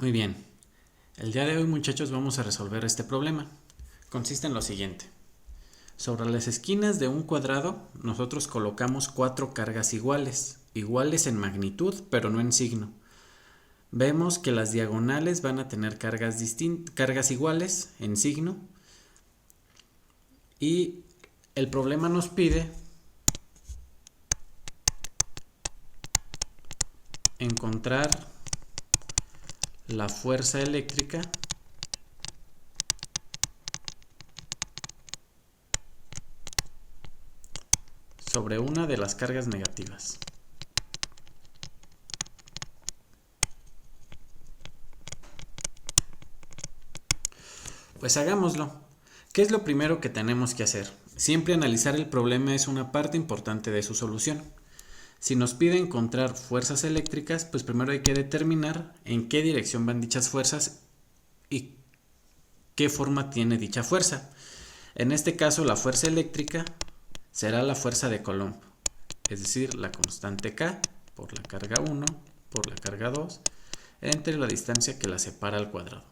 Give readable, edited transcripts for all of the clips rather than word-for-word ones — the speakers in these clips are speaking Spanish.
Muy bien, el día de hoy, muchachos, vamos a resolver este problema. Consiste en lo siguiente. Sobre las esquinas de un cuadrado nosotros colocamos 4 cargas iguales en magnitud pero no en signo. Vemos que las diagonales van a tener cargas iguales en signo y el problema nos pide encontrar la fuerza eléctrica sobre una de las cargas negativas. Pues hagámoslo. ¿Qué es lo primero que tenemos que hacer? Siempre analizar el problema es una parte importante de su solución. Si nos pide encontrar fuerzas eléctricas, pues primero hay que determinar en qué dirección van dichas fuerzas y qué forma tiene dicha fuerza. En este caso, la fuerza eléctrica será la fuerza de Coulomb, es decir, la constante K por la carga 1 por la carga 2 entre la distancia que la separa al cuadrado.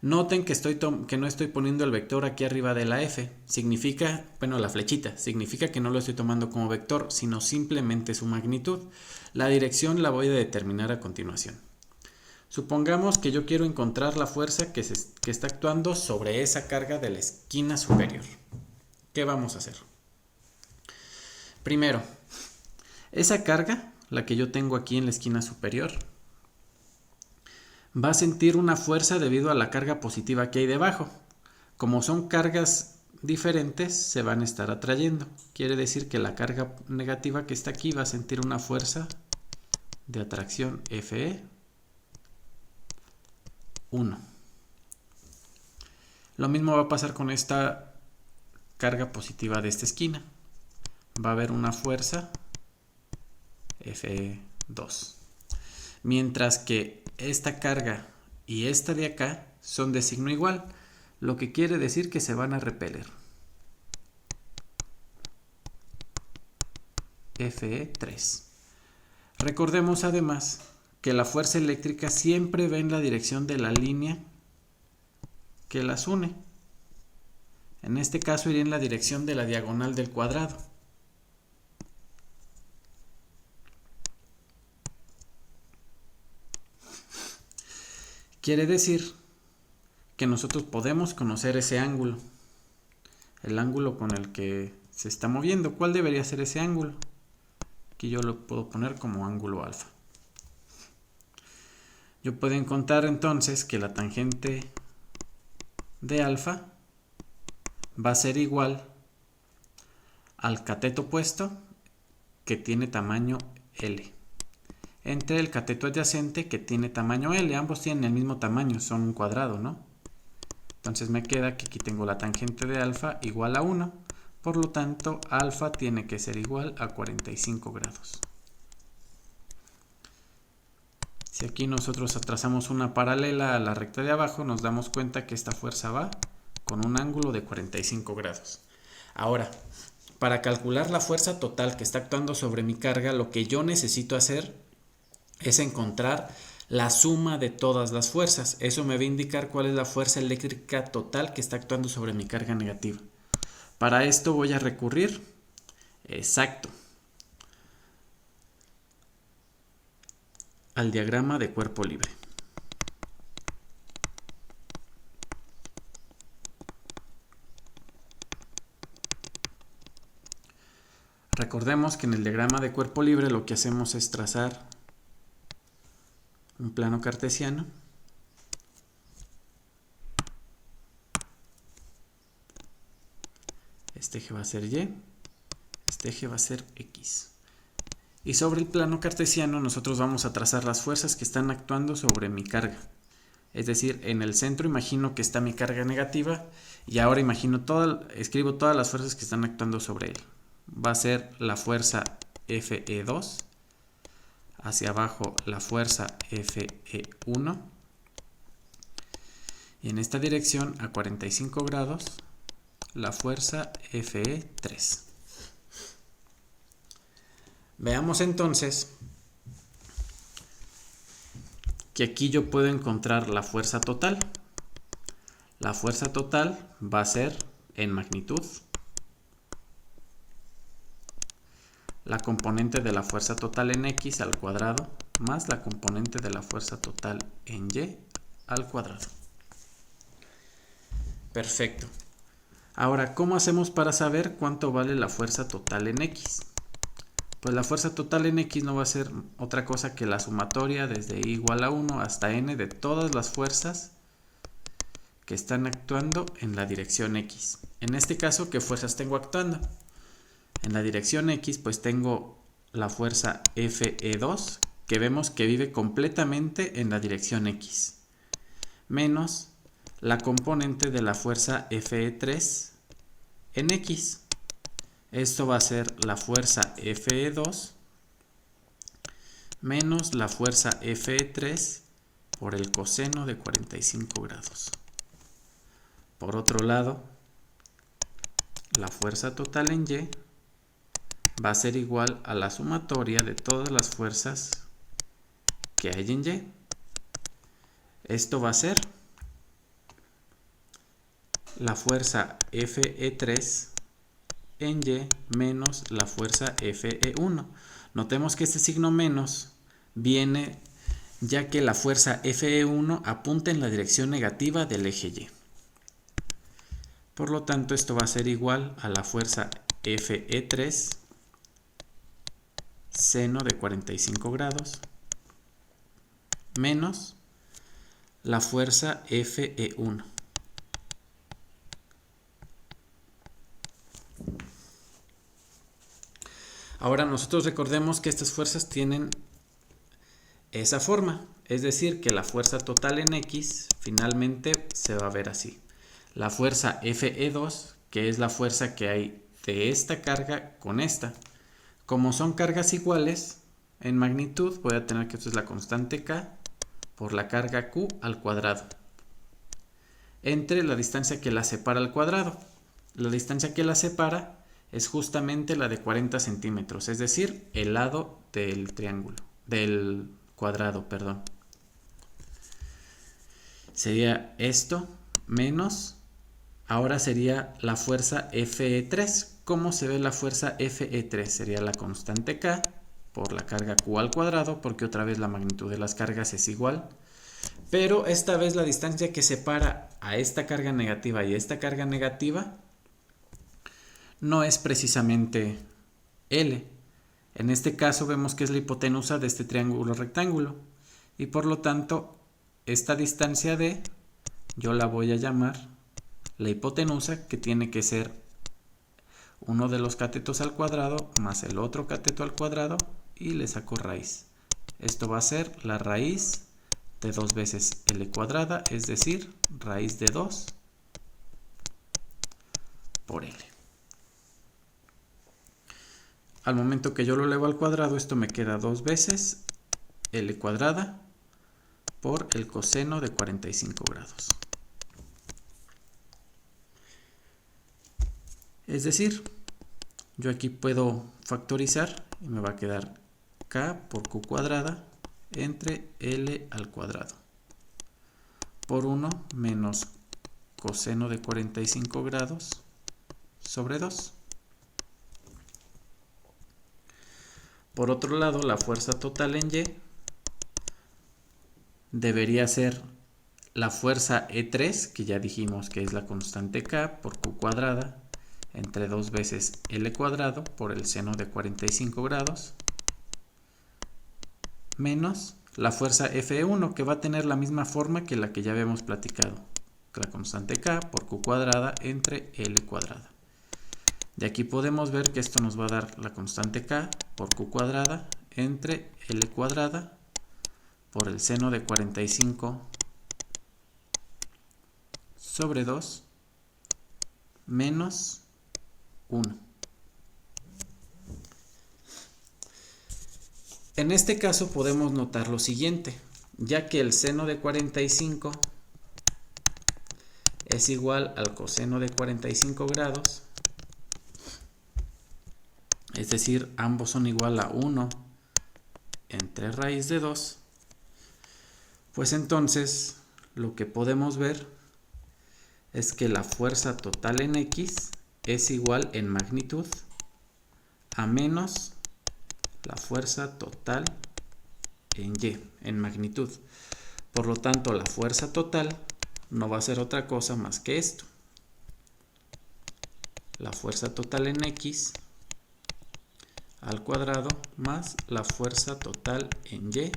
Noten que no estoy poniendo el vector aquí arriba de la F, significa, la flechita, significa que no lo estoy tomando como vector, sino simplemente su magnitud. La dirección la voy a determinar a continuación. Supongamos que yo quiero encontrar la fuerza que está actuando sobre esa carga de la esquina superior. ¿Qué vamos a hacer? Primero, esa carga, la que yo tengo aquí en la esquina superior, va a sentir una fuerza debido a la carga positiva que hay debajo. Como son cargas diferentes, se van a estar atrayendo. Quiere decir que la carga negativa que está aquí va a sentir una fuerza de atracción Fe 1. Lo mismo va a pasar con esta carga positiva de esta esquina. Va a haber una fuerza Fe 2. Mientras que esta carga y esta de acá son de signo igual, lo que quiere decir que se van a repeler. Fe3. Recordemos además que la fuerza eléctrica siempre va en la dirección de la línea que las une. En este caso iría en la dirección de la diagonal del cuadrado. Quiere decir que nosotros podemos conocer ese ángulo, el ángulo con el que se está moviendo. ¿Cuál debería ser ese ángulo? Aquí yo lo puedo poner como ángulo alfa. Yo puedo encontrar entonces que la tangente de alfa va a ser igual al cateto opuesto, que tiene tamaño L, entre el cateto adyacente, que tiene tamaño L. Ambos tienen el mismo tamaño, son un cuadrado, ¿no? Entonces me queda que aquí tengo la tangente de alfa igual a 1, por lo tanto alfa tiene que ser igual a 45 grados. Si aquí nosotros trazamos una paralela a la recta de abajo, nos damos cuenta que esta fuerza va con un ángulo de 45 grados. Ahora, para calcular la fuerza total que está actuando sobre mi carga, lo que yo necesito hacer es encontrar la suma de todas las fuerzas. Eso me va a indicar cuál es la fuerza eléctrica total que está actuando sobre mi carga negativa. Para esto voy a recurrir al diagrama de cuerpo libre. Recordemos que en el diagrama de cuerpo libre lo que hacemos es trazar un plano cartesiano este eje va a ser Y, este eje va a ser X. Y sobre el plano cartesiano nosotros vamos a trazar las fuerzas que están actuando sobre mi carga. Es decir, en el centro imagino que está mi carga negativa y ahora escribo todas las fuerzas que están actuando sobre él. Va a ser la fuerza Fe2, hacia abajo la fuerza Fe1 y en esta dirección a 45 grados la fuerza Fe3. Veamos entonces que aquí yo puedo encontrar la fuerza total. La fuerza total va a ser en magnitud la componente de la fuerza total en x al cuadrado más la componente de la fuerza total en y al cuadrado. Perfecto. Ahora, ¿cómo hacemos para saber cuánto vale la fuerza total en x? Pues la fuerza total en x no va a ser otra cosa que la sumatoria desde y igual a 1 hasta n de todas las fuerzas que están actuando en la dirección x. En este caso, ¿qué fuerzas tengo actuando? En la dirección x, pues tengo la fuerza Fe2, que vemos que vive completamente en la dirección x, menos la componente de la fuerza Fe3 en x. Esto va a ser la fuerza Fe2 menos la fuerza Fe3 por el coseno de 45 grados. Por otro lado, la fuerza total en y va a ser igual a la sumatoria de todas las fuerzas que hay en y. Esto va a ser la fuerza Fe3 en y menos la fuerza Fe1. Notemos que este signo menos viene ya que la fuerza Fe1 apunta en la dirección negativa del eje y. Por lo tanto, esto va a ser igual a la fuerza Fe3 seno de 45 grados menos la fuerza Fe1. Ahora nosotros recordemos que estas fuerzas tienen esa forma, es decir, que la fuerza total en x finalmente se va a ver así. La fuerza Fe2, que es la fuerza que hay de esta carga con esta. Como son cargas iguales en magnitud, voy a tener que esto es la constante k por la carga q al cuadrado entre la distancia que la separa al cuadrado. La distancia que la separa es justamente la de 40 centímetros, es decir, el lado del triángulo, del cuadrado, perdón. Sería esto menos, ahora sería la fuerza Fe3. ¿Cómo se ve la fuerza Fe3? Sería la constante k por la carga q al cuadrado, porque otra vez la magnitud de las cargas es igual. Pero esta vez la distancia que separa a esta carga negativa y a esta carga negativa no es precisamente L. En este caso vemos que es la hipotenusa de este triángulo rectángulo. Y por lo tanto, esta distancia D yo la voy a llamar la hipotenusa, que tiene que ser uno de los catetos al cuadrado más el otro cateto al cuadrado y le saco raíz. Esto va a ser la raíz de 2 veces L cuadrada, es decir, raíz de 2 por L. Al momento que yo lo elevo al cuadrado, esto me queda 2 veces L cuadrada por el coseno de 45 grados. Es decir, yo aquí puedo factorizar y me va a quedar k por q cuadrada entre L al cuadrado por 1 menos coseno de 45 grados sobre 2. Por otro lado, la fuerza total en y debería ser la fuerza E3, que ya dijimos que es la constante k por q cuadrada entre 2 veces L cuadrado por el seno de 45 grados menos la fuerza F1, que va a tener la misma forma que la que ya habíamos platicado, la constante k por q cuadrada entre L cuadrada. De aquí podemos ver que esto nos va a dar la constante k por q cuadrada entre L cuadrada por el seno de 45 sobre 2 menos 1. En este caso podemos notar lo siguiente, ya que el seno de 45 es igual al coseno de 45 grados, es decir, ambos son igual a 1 entre raíz de 2, Pues entonces lo que podemos ver es que la fuerza total en X es igual en magnitud a menos la fuerza total en Y, en magnitud. Por lo tanto, la fuerza total no va a ser otra cosa más que esto. La fuerza total en X al cuadrado más la fuerza total en Y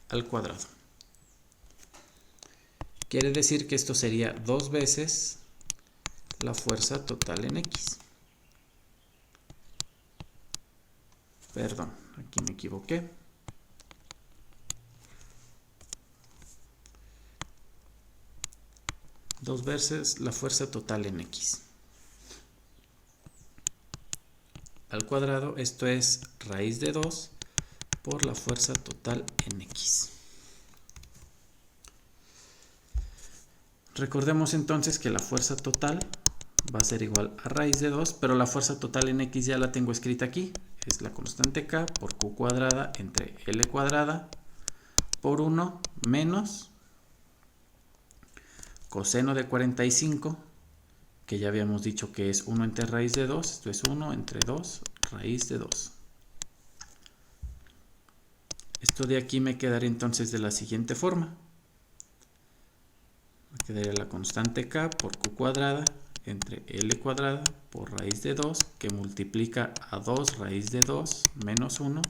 al cuadrado. Quiere decir que esto sería 2 veces la fuerza total en X. Perdón, aquí me equivoqué. Dos veces la fuerza total en X. Al cuadrado, esto es raíz de 2 por la fuerza total en X. Recordemos entonces que la fuerza total va a ser igual a raíz de 2, pero la fuerza total en X ya la tengo escrita aquí. Es la constante K por Q cuadrada entre L cuadrada por 1 menos coseno de 45, que ya habíamos dicho que es 1 entre raíz de 2, esto es 1 entre 2 raíz de 2. Esto de aquí me quedaría entonces de la siguiente forma. Me quedaría la constante K por Q cuadrada entre L cuadrada por raíz de 2, que multiplica a 2 raíz de 2 menos 1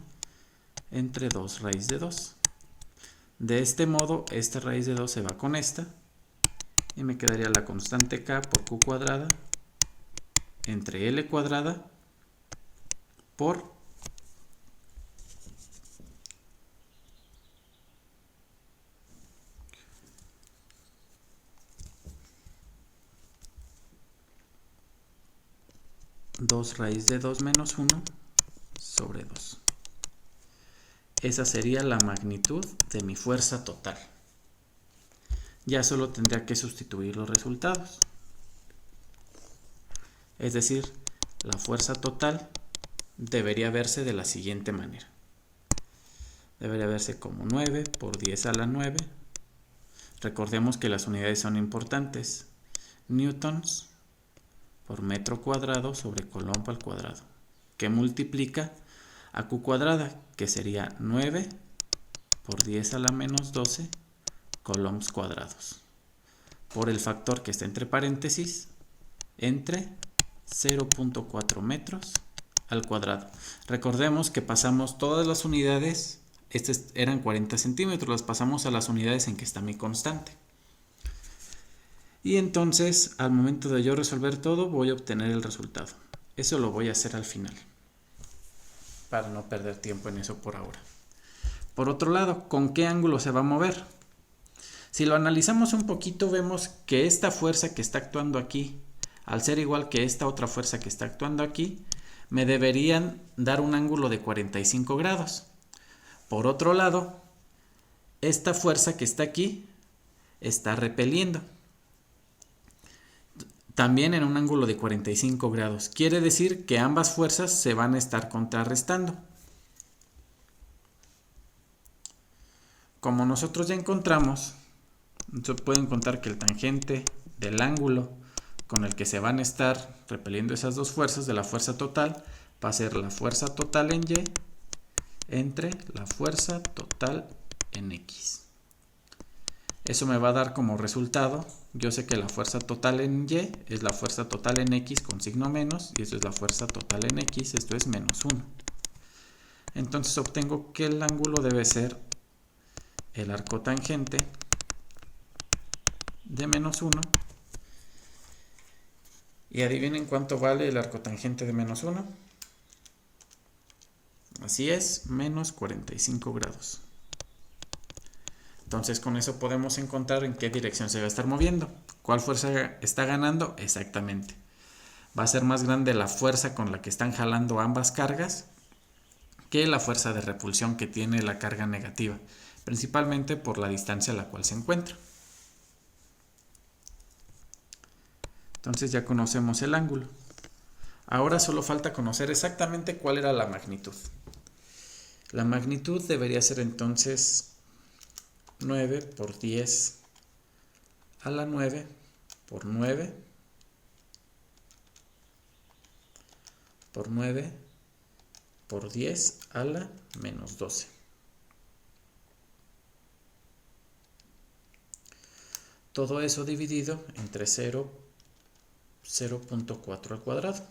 entre 2 raíz de 2. De este modo, esta raíz de 2 se va con esta y me quedaría la constante K por Q cuadrada entre L cuadrada por 2 raíz de 2 menos 1 sobre 2. Esa sería la magnitud de mi fuerza total. Ya solo tendría que sustituir los resultados. Es decir, la fuerza total debería verse de la siguiente manera. Debería verse como 9 por 10 a la 9. Recordemos que las unidades son importantes. Newtons por metro cuadrado sobre coulomb al cuadrado, que multiplica a Q cuadrada, que sería 9 por 10 a la menos 12 coulombs cuadrados, por el factor que está entre paréntesis, entre 0.4 metros al cuadrado. Recordemos que pasamos todas las unidades, estas eran 40 centímetros, las pasamos a las unidades en que está mi constante. Y entonces, al momento de yo resolver todo, voy a obtener el resultado. Eso lo voy a hacer al final, para no perder tiempo en eso por ahora. Por otro lado, ¿con qué ángulo se va a mover? Si lo analizamos un poquito, vemos que esta fuerza que está actuando aquí, al ser igual que esta otra fuerza que está actuando aquí, me deberían dar un ángulo de 45 grados. Por otro lado, esta fuerza que está aquí está repeliendo también en un ángulo de 45 grados. Quiere decir que ambas fuerzas se van a estar contrarrestando. Como nosotros ya encontramos, pueden encontrar que el tangente del ángulo con el que se van a estar repeliendo esas dos fuerzas de la fuerza total va a ser la fuerza total en Y entre la fuerza total en X. Eso me va a dar como resultado, yo sé que la fuerza total en Y es la fuerza total en X con signo menos, y esto es la fuerza total en X, esto es menos 1. Entonces obtengo que el ángulo debe ser el arco tangente de menos 1. Y adivinen cuánto vale el arco tangente de menos 1. Así es, menos 45 grados. Entonces con eso podemos encontrar en qué dirección se va a estar moviendo. ¿Cuál fuerza está ganando? Exactamente. Va a ser más grande la fuerza con la que están jalando ambas cargas que la fuerza de repulsión que tiene la carga negativa, principalmente por la distancia a la cual se encuentra. Entonces ya conocemos el ángulo. Ahora solo falta conocer exactamente cuál era la magnitud. La magnitud debería ser entonces 9 por 10 a la 9 por 9 por 9 por 10 a la menos 12. Todo eso dividido entre 0.4 al cuadrado.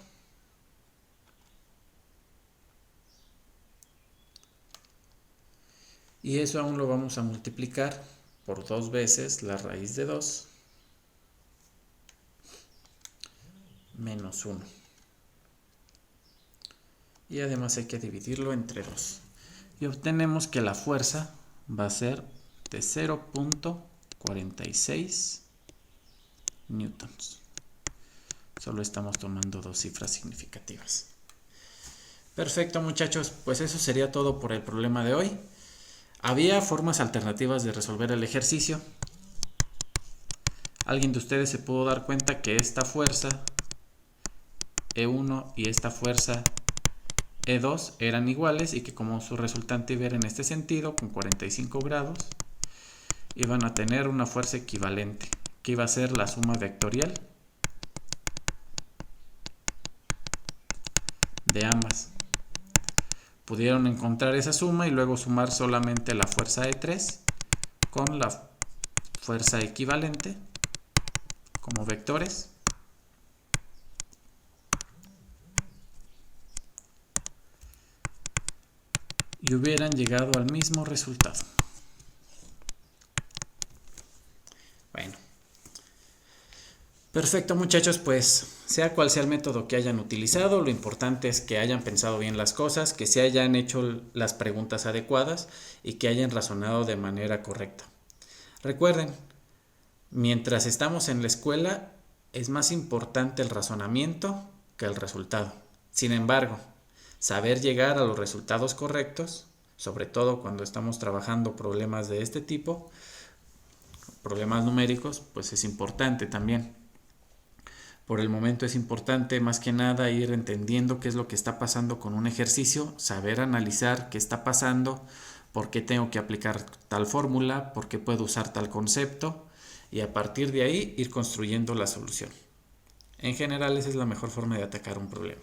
Y eso aún lo vamos a multiplicar por 2 veces la raíz de 2 menos 1. Y además hay que dividirlo entre 2. Y obtenemos que la fuerza va a ser de 0.46 newtons. Solo estamos tomando dos cifras significativas. Perfecto, muchachos, pues eso sería todo por el problema de hoy. Había formas alternativas de resolver el ejercicio. ¿Alguien de ustedes se pudo dar cuenta que esta fuerza E1 y esta fuerza E2 eran iguales y que como su resultante iba a ir en este sentido, con 45 grados, iban a tener una fuerza equivalente, que iba a ser la suma vectorial de ambas? Pudieron encontrar esa suma y luego sumar solamente la fuerza E3 con la fuerza equivalente como vectores. Y hubieran llegado al mismo resultado. Bueno. Perfecto, muchachos, pues sea cual sea el método que hayan utilizado, lo importante es que hayan pensado bien las cosas, que se hayan hecho las preguntas adecuadas y que hayan razonado de manera correcta. Recuerden, mientras estamos en la escuela es más importante el razonamiento que el resultado. Sin embargo, saber llegar a los resultados correctos, sobre todo cuando estamos trabajando problemas de este tipo, problemas numéricos, pues es importante también. Por el momento es importante más que nada ir entendiendo qué es lo que está pasando con un ejercicio, saber analizar qué está pasando, por qué tengo que aplicar tal fórmula, por qué puedo usar tal concepto y a partir de ahí ir construyendo la solución. En general esa es la mejor forma de atacar un problema.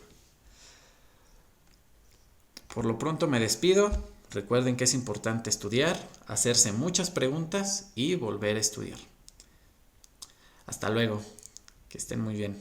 Por lo pronto me despido. Recuerden que es importante estudiar, hacerse muchas preguntas y volver a estudiar. Hasta luego. Que estén muy bien.